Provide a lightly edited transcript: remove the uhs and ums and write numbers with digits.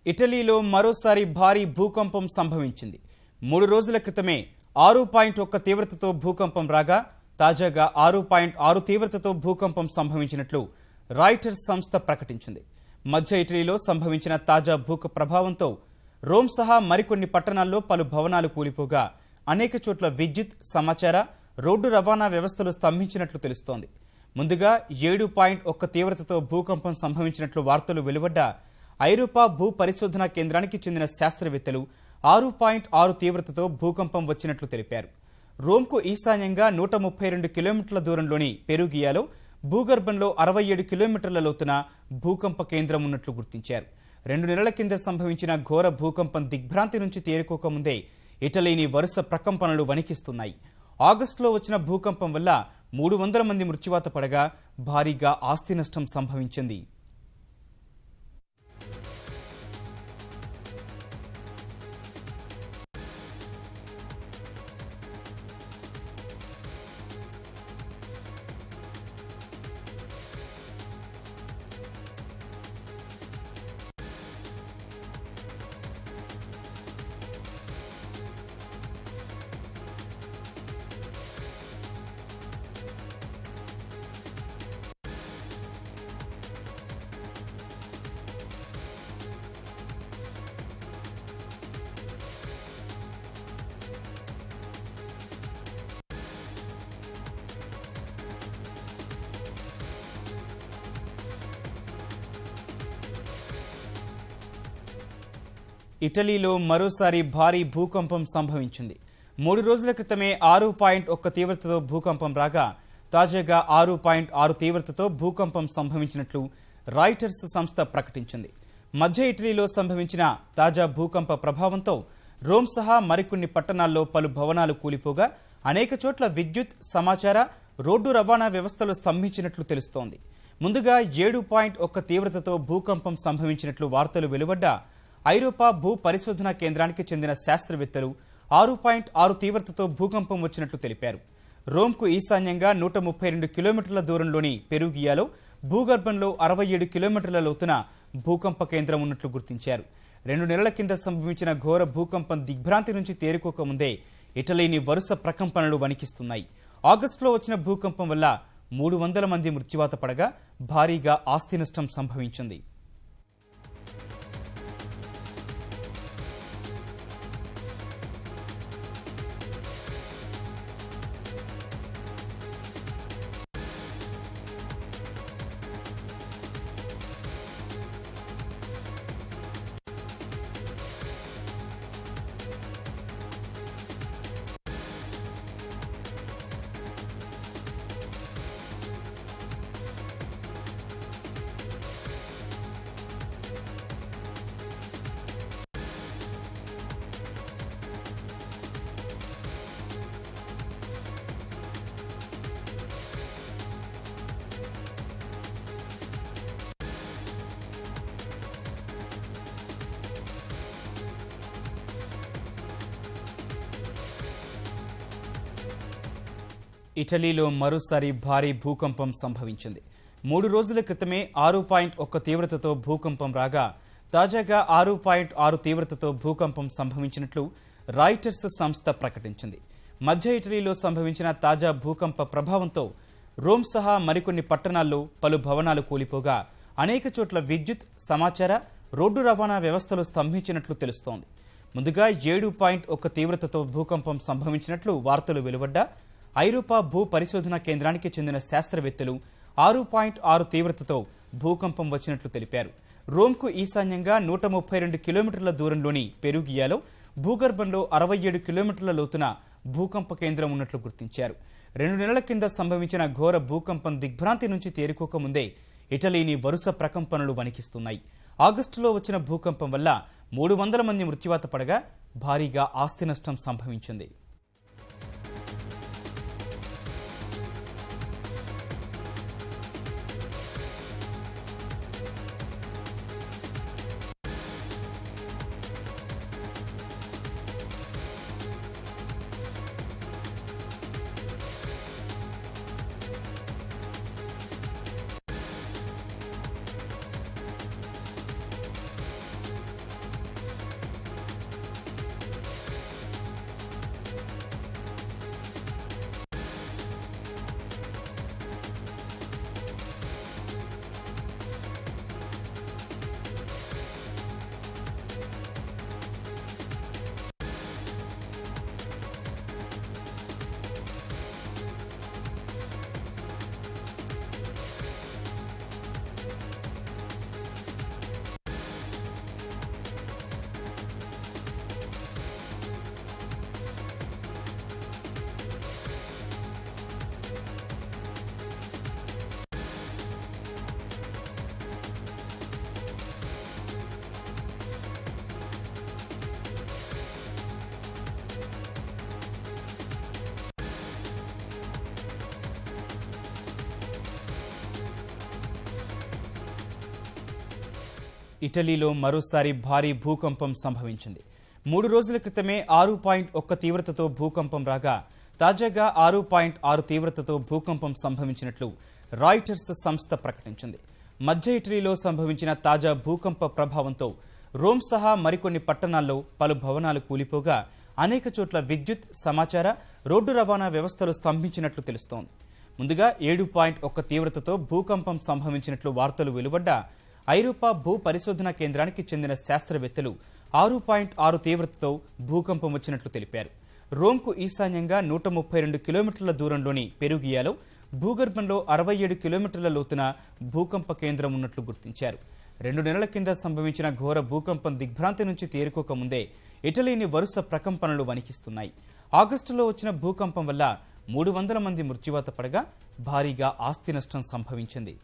ఇటలీలో మరోసారి భారీ భూకంపం సంభవించింది. 3 రోజుల క్రితమే 6.1 తీవ్రతతో భూకంపం రాగా తాజాగా 6.6 తీవ్రతతో భూకంపం సంభవించినట్లు రాయిటర్స్ సంస్థ ప్రకటించింది. మధ్య ఇటలీలో సంభవించిన తాజా భూక ప్రభావంతో రోమ్ సహా మరికొన్ని పట్టణాల్లో పలు భవనాలు కూలిపోగా అనేక చోట్ల విద్యుత్, సమాచార, రోడ్డు రవాణా వ్యవస్థలు స్తంభించినట్లు తెలుస్తోంది. ముందుగా 7.1 తీవ్రతతో భూకంపం సంభవించినట్లు వార్తలు వెలువడ్డా ఐరోపా భూ పరిశోధనా కేంద్రానికి చెందిన శాస్త్రవేత్తలు 6.6 తీవ్రతతో భూకంపం వచ్చినట్లు తెలిపారు. రోమ్కు ఈశాన్యంగా 132 కిలోమీటర్ల దూరంలోని పెరుగియాలో భూగర్భంలో 67 కిలోమీటర్ల లోతున భూకంప కేంద్రం ఉన్నట్లు గుర్తించారు. 2 నెలల కింద సంభవించిన ఘోర భూకంపం దిగ్భ్రాంతి నుంచి తేరుకోకముందే ఇటలీని వరుస ప్రకంపనలు వణికిస్తున్నాయి. ఆగస్టులో వచ్చిన భూకంపం వల్ల 300 మంది మృత్యువాత పడగా భారీగా ఆస్తి నష్టం సంభవించింది. ఇటలీలో మరోసారి భారీ భూకంపం సంభవించింది. 3 రోజుల క్రితమే 6.1 తీవ్రతతో భూకంపం రాగా తాజాగా 6.6 తీవ్రతతో భూకంపం సంభవించినట్లు రాయిటర్స్ సంస్థ ప్రకటించింది. మధ్య ఇటలీలో సంభవించిన తాజా భూకంప ప్రభావంతో రోమ్ సహా మరికొన్ని పట్టణాల్లో పలు భవనాలు కూలిపోగా అనేక చోట్ల విద్యుత్, సమాచార, రోడ్డు రవాణా వ్యవస్థలు స్తంభించినట్లు తెలుస్తోంది. ముందుగా 7.1 తీవ్రతతో భూకంపం సంభవించినట్లు వార్తలు వెలువడ్డా ఐరోపా భూ పరిశోధనా కేంద్రానికి చెందిన శాస్త్రవేత్తలు 6.6 తీవ్రతతో భూకంపం వచ్చినట్లు తెలిపారు. రోమ్కు ఈశాన్యంగా 132 కిలోమీటర్ల దూరంలోని పెరుగియాలో భూగర్భంలో 67 కిలోమీటర్ల లోతున భూకంప కేంద్రం ఉన్నట్లు గుర్తించారు. 2 నెలల కింద సంభవించిన ఘోర భూకంపం దిగ్భ్రాంతి నుంచి తేరుకోకముందే ఇటలీని వరుస ప్రకంపనలు వణికిస్తున్నాయి. ఆగస్టులో వచ్చిన భూకంపం వల్ల 300 మంది మృత్యువాత పడగా భారీగా ఆస్తి నష్టం సంభవించింది. ఇటలీలో మరోసారి భారీ భూకంపం సంభవించింది. 3 రోజుల క్రితమే 6.1 తీవ్రతతో భూకంపం రాగా తాజాగా 6.6 తీవ్రతతో భూకంపం సంభవించినట్లు రాయిటర్స్ సంస్థ ప్రకటించింది. మధ్య ఇటలీలో సంభవించిన తాజా భూకంప ప్రభావంతో రోమ్ సహా మరికొన్ని పట్టణాల్లో పలు భవనాలు కూలిపోగా అనేక చోట్ల విద్యుత్, సమాచార, రోడ్డు రవాణా వ్యవస్థలు స్తంభించినట్లు తెలుస్తోంది. ముందుగా 7.1 తీవ్రతతో భూకంపం సంభవించినట్లు వార్తలు వెలువడ్డా ఐరోపా భూ పరిశోధనా కేంద్రానికి చెందిన శాస్త్రవేత్తలు 6.6 తీవ్రతతో భూకంపం వచ్చినట్లు తెలిపారు. రోమ్కు ఈశాన్యంగా 132 కిలోమీటర్ల దూరంలోని పెరుగియాలో భూగర్భంలో 67 కిలోమీటర్ల లోతున భూకంప కేంద్రం ఉన్నట్లు గుర్తించారు. 2 నెలల కింద సంభవించిన ఘోర భూకంపం దిగ్భ్రాంతి నుంచి తేరుకోకముందే ఇటలీని వరుస ప్రకంపనలు వణికిస్తున్నాయి. ఆగస్టులో వచ్చిన భూకంపం వల్ల 300 మంది మృత్యువాత పడగా భారీగా ఆస్తి నష్టం సంభవించింది. ఇటలీలో మరోసారి భారీ భూకంపం సంభవించింది. 3 రోజుల క్రితమే 6.1 తీవ్రతతో భూకంపం రాగా తాజాగా 6.6 తీవ్రతతో భూకంపం సంభవించినట్లు రాయిటర్స్ సంస్థ ప్రకటించింది. మధ్య ఇటలీలో సంభవించిన తాజా భూకంప ప్రభావంతో రోమ్ సహా మరికొన్ని పట్టణాల్లో పలు భవనాలు కూలిపోగా అనేక చోట్ల విద్యుత్, సమాచార, రోడ్డు రవాణా వ్యవస్థలు స్తంభించినట్లు తెలుస్తోంది. ముందుగా 7.1 తీవ్రతతో భూకంపం సంభవించినట్లు వార్తలు వెలువడ్డా ఐరోపా భూ పరిశోధనా కేంద్రానికి చెందిన శాస్త్రవేత్తలు 6.6 తీవ్రతతో భూకంపం వచ్చినట్లు తెలిపారు. రోమ్కు ఈశాన్యంగా 132 కిలోమీటర్ల దూరంలోని పెరుగియాలో భూగర్భంలో 67 కిలోమీటర్ల లోతున భూకంప కేంద్రం ఉన్నట్లు గుర్తించారు. 2 నెలల కింద సంభవించిన ఘోర భూకంపం దిగ్భ్రాంతి నుంచి తేరుకోకముందే ఇటలీని వరుస ప్రకంపనలు వణికిస్తున్నాయి. ఆగస్టులో వచ్చిన భూకంపం వల్ల 300 మంది మృత్యువాత పడగా భారీగా ఆస్తి నష్టం సంభవించింది.